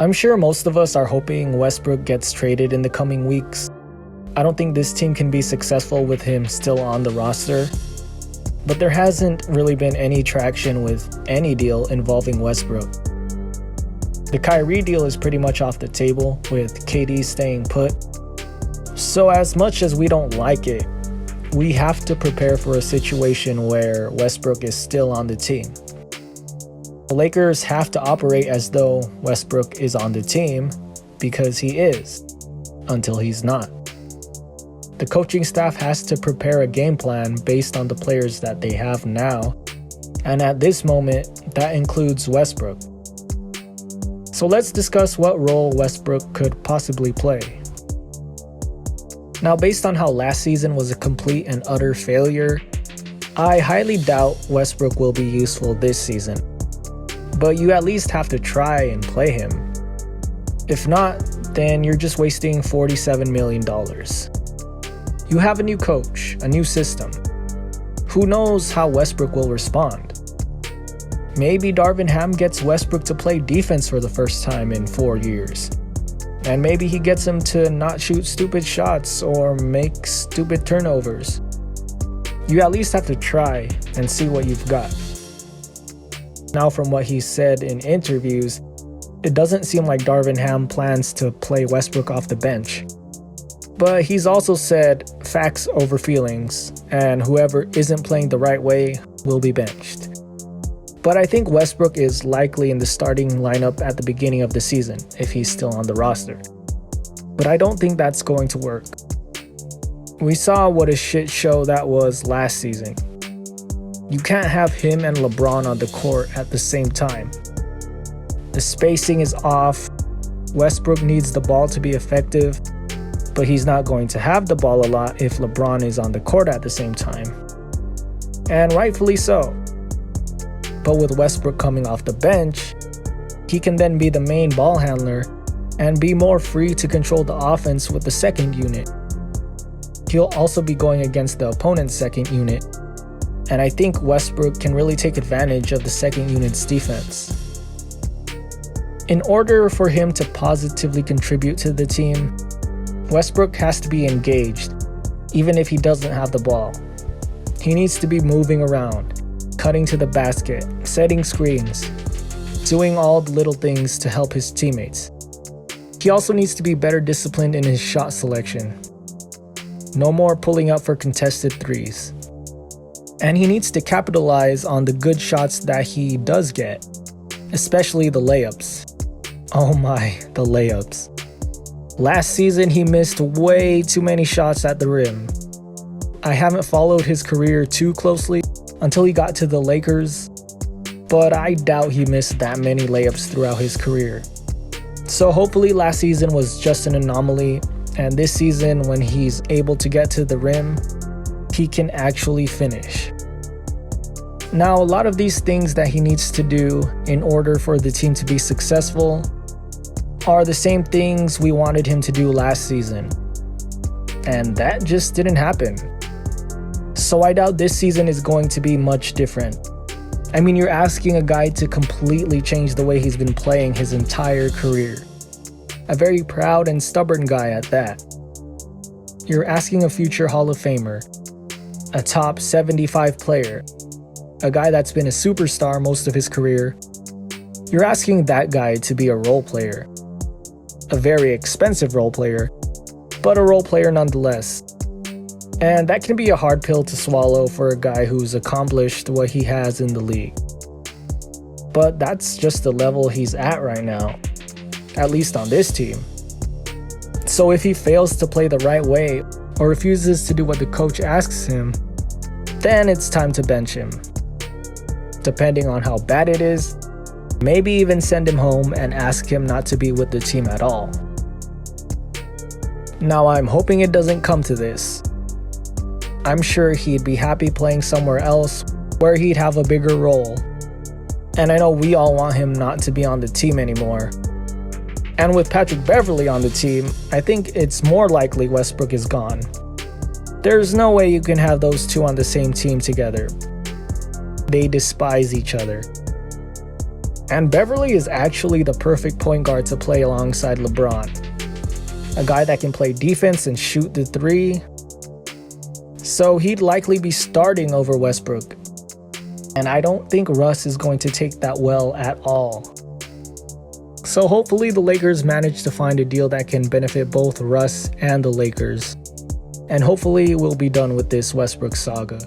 I'm sure most of us are hoping Westbrook gets traded in the coming weeks. I don't think this team can be successful with him still on the roster. But there hasn't really been any traction with any deal involving Westbrook. The Kyrie deal is pretty much off the table, with KD staying put. So as much as we don't like it, we have to prepare for a situation where Westbrook is still on the team. The Lakers have to operate as though Westbrook is on the team, because he is, until he's not. The coaching staff has to prepare a game plan based on the players that they have now, and at this moment, that includes Westbrook. So let's discuss what role Westbrook could possibly play. Now, based on how last season was a complete and utter failure, I highly doubt Westbrook will be useful this season. But you at least have to try and play him. If not, then you're just wasting $47 million. You have a new coach, a new system. Who knows how Westbrook will respond? Maybe Darvin Ham gets Westbrook to play defense for the first time in 4 years. And maybe he gets him to not shoot stupid shots or make stupid turnovers. You at least have to try and see what you've got. Now, from what he said in interviews, it doesn't seem like Darvin Ham plans to play Westbrook off the bench. But he's also said facts over feelings, and whoever isn't playing the right way will be benched. But I think Westbrook is likely in the starting lineup at the beginning of the season, if he's still on the roster. But I don't think that's going to work. We saw what a shit show that was last season. You can't have him and LeBron on the court at the same time. The spacing is off. Westbrook needs the ball to be effective, but he's not going to have the ball a lot if LeBron is on the court at the same time. And rightfully so. But with Westbrook coming off the bench, he can then be the main ball handler and be more free to control the offense with the second unit. He'll also be going against the opponent's second unit, and I think Westbrook can really take advantage of the second unit's defense. In order for him to positively contribute to the team, Westbrook has to be engaged, even if he doesn't have the ball. He needs to be moving around, cutting to the basket, setting screens, doing all the little things to help his teammates. He also needs to be better disciplined in his shot selection. No more pulling up for contested threes. And he needs to capitalize on the good shots that he does get, especially the layups. Oh my, the layups. Last season, he missed way too many shots at the rim. I haven't followed his career too closely until he got to the Lakers, but I doubt he missed that many layups throughout his career. So hopefully last season was just an anomaly, and this season, when he's able to get to the rim, he can actually finish. Now, a lot of these things that he needs to do in order for the team to be successful are the same things we wanted him to do last season. And that just didn't happen. So I doubt this season is going to be much different. I mean, you're asking a guy to completely change the way he's been playing his entire career. A very proud and stubborn guy at that. You're asking a future Hall of Famer, a top 75 player, a guy that's been a superstar most of his career. You're asking that guy to be a role player. A very expensive role player, but a role player nonetheless. And that can be a hard pill to swallow for a guy who's accomplished what he has in the league. But that's just the level he's at right now, at least on this team. So if he fails to play the right way or refuses to do what the coach asks him, then it's time to bench him. Depending on how bad it is, maybe even send him home and ask him not to be with the team at all. Now, I'm hoping it doesn't come to this. I'm sure he'd be happy playing somewhere else where he'd have a bigger role. And I know we all want him not to be on the team anymore. And with Patrick Beverley on the team, I think it's more likely Westbrook is gone. There's no way you can have those two on the same team together. They despise each other. And Beverly is actually the perfect point guard to play alongside LeBron. A guy that can play defense and shoot the three. So he'd likely be starting over Westbrook. And I don't think Russ is going to take that well at all. So hopefully the Lakers manage to find a deal that can benefit both Russ and the Lakers. And hopefully we'll be done with this Westbrook saga.